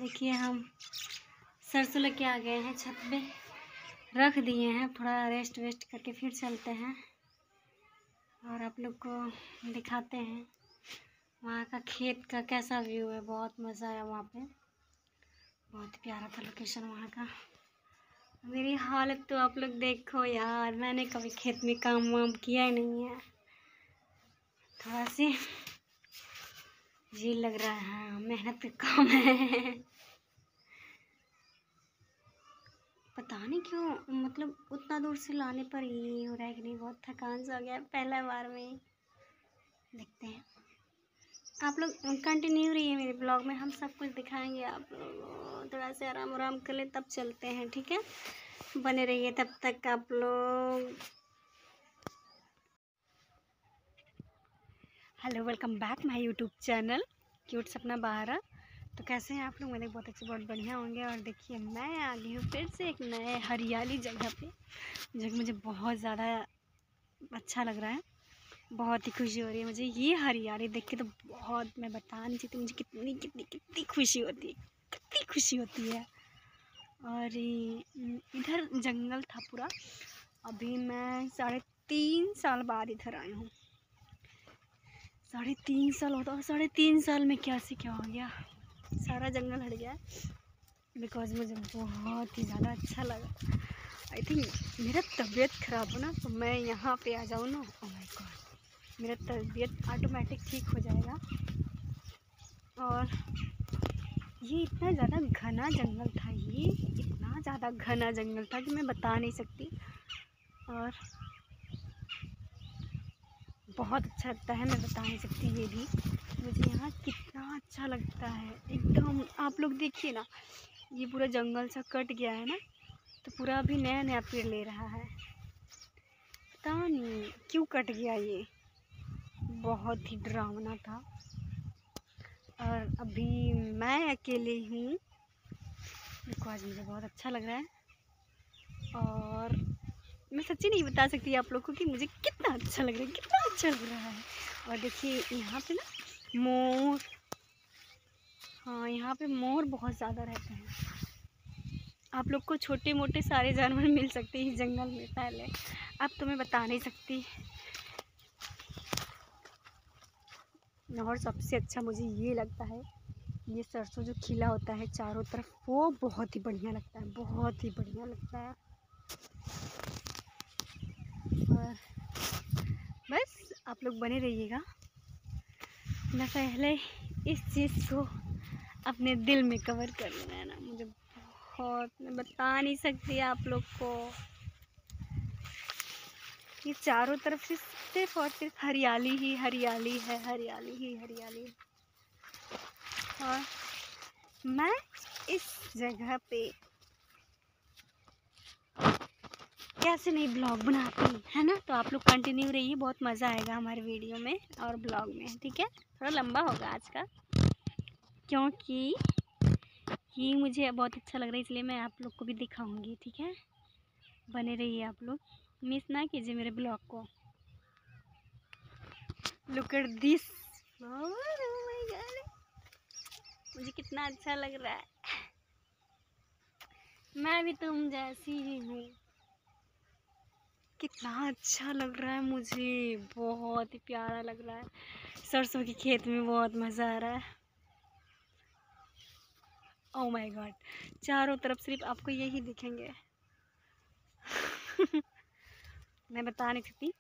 देखिए हम सरसों लेके आ गए हैं, छत पे रख दिए हैं, थोड़ा रेस्ट वेस्ट करके फिर चलते हैं और आप लोग को दिखाते हैं वहाँ का खेत का कैसा व्यू है। बहुत मज़ा आया वहाँ पे, बहुत प्यारा था लोकेशन वहाँ का। मेरी हालत तो आप लोग देखो यार, मैंने कभी खेत में काम वाम किया ही नहीं है, थोड़ा सी जी लग रहा है, मेहनत का काम है। पता नहीं क्यों, मतलब उतना दूर से लाने पर ये हो रहा है कि नहीं, बहुत थकान सा हो गया है पहला बार में ही। देखते हैं, आप लोग कंटिन्यू रहिए मेरे ब्लॉग में, हम सब कुछ दिखाएंगे आप लोग। थोड़ा सा आराम आराम कर ले तब चलते हैं, ठीक है? बने रहिए तब तक आप लोग। Hello, welcome back my YouTube channel cute सपना बाहर। तो कैसे हैं आप लोग? मेरे बहुत अच्छे, बहुत बढ़िया होंगे। और देखिए मैं आ गई हूँ फिर से एक नए हरियाली जगह पे, जो कि मुझे बहुत ज़्यादा अच्छा लग रहा है। बहुत ही खुशी हो रही है मुझे ये हरियाली देख के, तो बहुत, मैं बता नहीं सकती मुझे कितनी कितनी कितनी खुशी होती है, कितनी खुशी होती है। और इधर जंगल था पूरा। अभी मैं 3.5 साल बाद इधर आई हूँ। 3.5 साल होता, और 3.5 साल में क्या से क्या हो गया, सारा जंगल हट गया। बिकॉज मुझे बहुत ही ज़्यादा अच्छा लगा। आई थिंक मेरा तबीयत ख़राब हो ना, तो मैं यहाँ पे आ जाऊँ ना, ओह माय गॉड, मेरा तबीयत ऑटोमेटिक ठीक हो जाएगा। और ये इतना ज़्यादा घना जंगल था, ये इतना ज़्यादा घना जंगल था कि मैं बता नहीं सकती। और बहुत अच्छा लगता है, मैं बता नहीं सकती ये भी मुझे यहाँ कितना अच्छा लगता है एकदम। आप लोग देखिए ना, ये पूरा जंगल सा कट गया है ना, तो पूरा अभी नया नया पेड़ ले रहा है। पता नहीं क्यों कट गया, ये बहुत ही डरावना था। और अभी मैं अकेले हूँ, देखो आज मुझे बहुत अच्छा लग रहा है। और मैं सच्ची नहीं बता सकती आप लोग को कि मुझे कितना अच्छा लग रहा है, कितना अच्छा लग रहा है। और देखिए यहाँ पे ना मोर, हाँ यहाँ पे मोर बहुत ज़्यादा रहते हैं। आप लोग को छोटे मोटे सारे जानवर मिल सकते हैं इस जंगल में पहले, अब तो मैं बता नहीं सकती। और सबसे अच्छा मुझे ये लगता है, ये सरसों जो खिला होता है चारों तरफ, वो बहुत ही बढ़िया लगता है, बहुत ही बढ़िया लगता है। और बस आप लोग बने रहिएगा। मैं पहले इस चीज़ को अपने दिल में कवर कर लूँ, है ना। मुझे बहुत, मैं बता नहीं सकती आप लोग को, ये चारों तरफ से सिर्फ और सिर्फ हरियाली ही हरियाली है, हरियाली ही हरियाली। और मैं इस जगह पे कैसे नहीं ब्लॉग बनाती, है ना। तो आप लोग कंटिन्यू रहिए, बहुत मज़ा आएगा हमारे वीडियो में और ब्लॉग में, ठीक है। थोड़ा लंबा होगा आज का, क्योंकि ये मुझे बहुत अच्छा लग रहा है, इसलिए मैं आप लोग को भी दिखाऊंगी, ठीक है। बने रहिए आप लोग, मिस ना कीजिए मेरे ब्लॉग को। लुक एट दिस, मुझे कितना अच्छा लग रहा है। मैं भी तुम जैसी ही हूँ, कितना अच्छा लग रहा है मुझे, बहुत ही प्यारा लग रहा है। सरसों के खेत में बहुत मज़ा आ रहा है। ओह माय गॉड, चारों तरफ सिर्फ आपको यही दिखेंगे। मैं बता नहीं सकती,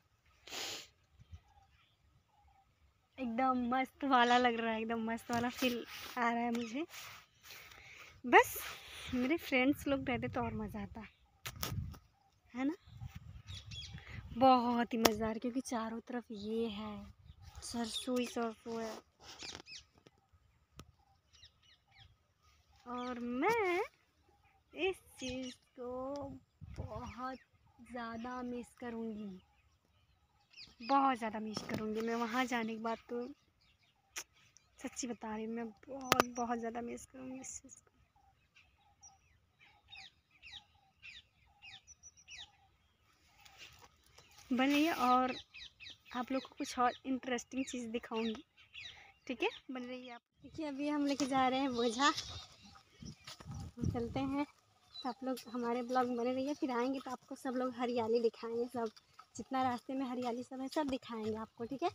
एकदम मस्त वाला लग रहा है, एकदम मस्त वाला फील आ रहा है मुझे। बस मेरे फ्रेंड्स लोग रहते तो और मज़ा आता, है ना। बहुत ही मज़ेदार, क्योंकि चारों तरफ ये है, सरसों ही सरसों है। और मैं इस चीज़ को बहुत ज़्यादा मिस करूँगी, बहुत ज़्यादा मिस करूँगी मैं वहाँ जाने के बाद। तो सच्ची बता रही हूँ, मैं बहुत बहुत ज़्यादा मिस करूँगी इस चीज़ को। बने और आप लोग को कुछ और इंटरेस्टिंग चीज़ दिखाऊंगी, ठीक है। बन रही है आप। देखिए अभी हम लेके जा रहे हैं बोझा, हम चलते हैं, तो आप लोग हमारे ब्लॉग में बने रहिए। फिर आएंगे तो आपको सब लोग हरियाली दिखाएंगे, सब जितना रास्ते में हरियाली सब है सब दिखाएंगे आपको, ठीक है।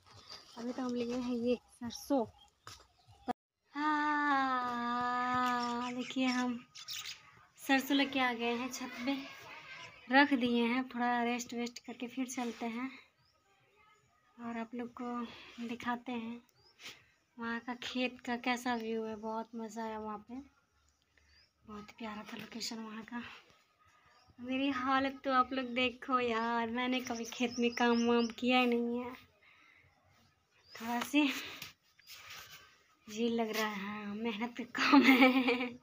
अभी तो हम लिए हैं ये सरसों। हाँ देखिए, हम सरसों लेके आ गए हैं, छत पे रख दिए हैं, थोड़ा रेस्ट वेस्ट करके फिर चलते हैं और आप लोग को दिखाते हैं वहाँ का खेत का कैसा व्यू है। बहुत मज़ा आया वहाँ पे, बहुत प्यारा था लोकेशन वहाँ का। मेरी हालत तो आप लोग देखो यार, मैंने कभी खेत में काम वाम किया ही नहीं है, थोड़ा सी जी लग रहा है, मेहनत का काम है।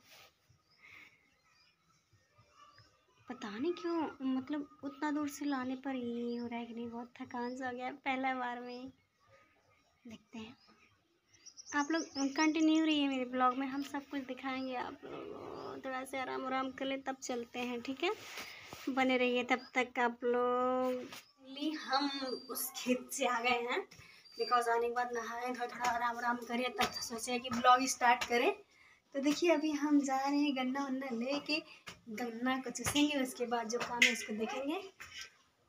पता नहीं क्यों, मतलब उतना दूर से लाने पर ये हो रहा है कि नहीं, बहुत थकान सा हो गया है पहला बार में। देखते हैं, आप लोग कंटिन्यू रहिए मेरे ब्लॉग में, हम सब कुछ दिखाएंगे आप लोग। थोड़ा से आराम आराम कर ले तब चलते हैं, ठीक है। बने रहिए तब तक आप लोग। हम उस खेत से आ गए हैं, बिकॉज आने के बाद नहाए, थोड़ा आराम आराम करें, तब सोचे कि ब्लॉग स्टार्ट करें। तो देखिए अभी हम जा रहे हैं गन्ना वन्ना लेके, गन्ना को चूसेंगे, उसके बाद जो काम है उसको देखेंगे।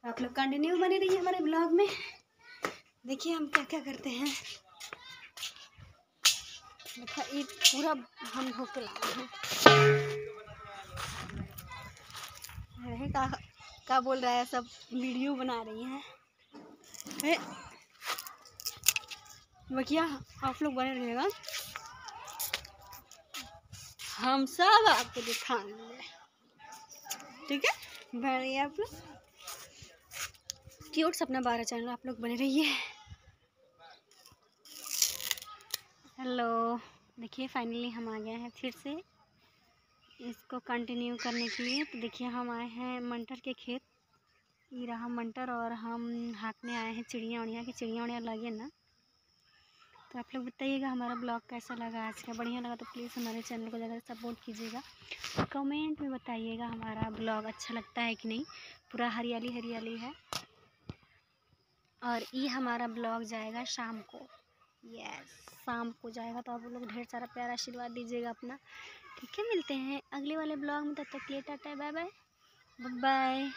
आप लोग कंटिन्यू बने रहिए हमारे ब्लॉग में। देखिए हम क्या क्या करते हैं। देखा ये पूरा हम धो के लाए हैं। क्या बोल रहा है, सब वीडियो बना रही हैं। बकिया आप लोग बने रहिएगा, हम सब आपको दिखाएंगे, ठीक है। बने रहिए आप लोग, क्यूट सपना 12 चैनल, आप लोग बने रहिए। हेलो, देखिए फाइनली हम आ गए हैं फिर से इसको कंटिन्यू करने के लिए। तो देखिए हम आए हैं मटर के खेत, ये रहा मटर, और हम हाँकने आए हैं चिड़िया उड़िया की। चिड़िया उड़िया लगे ना, तो आप लोग बताइएगा हमारा ब्लॉग कैसा लगा आज का। बढ़िया लगा तो प्लीज़ हमारे चैनल को ज़्यादा सपोर्ट कीजिएगा, कमेंट में बताइएगा हमारा ब्लॉग अच्छा लगता है कि नहीं। पूरा हरियाली हरियाली है, और ये हमारा ब्लॉग जाएगा शाम को, यस शाम को जाएगा। तो आप लोग ढेर सारा प्यारा आशीर्वाद दीजिएगा अपना, ठीक है। मिलते हैं अगले वाले ब्लॉग में, तब तक के लिए टाटा बाय बाय बाय।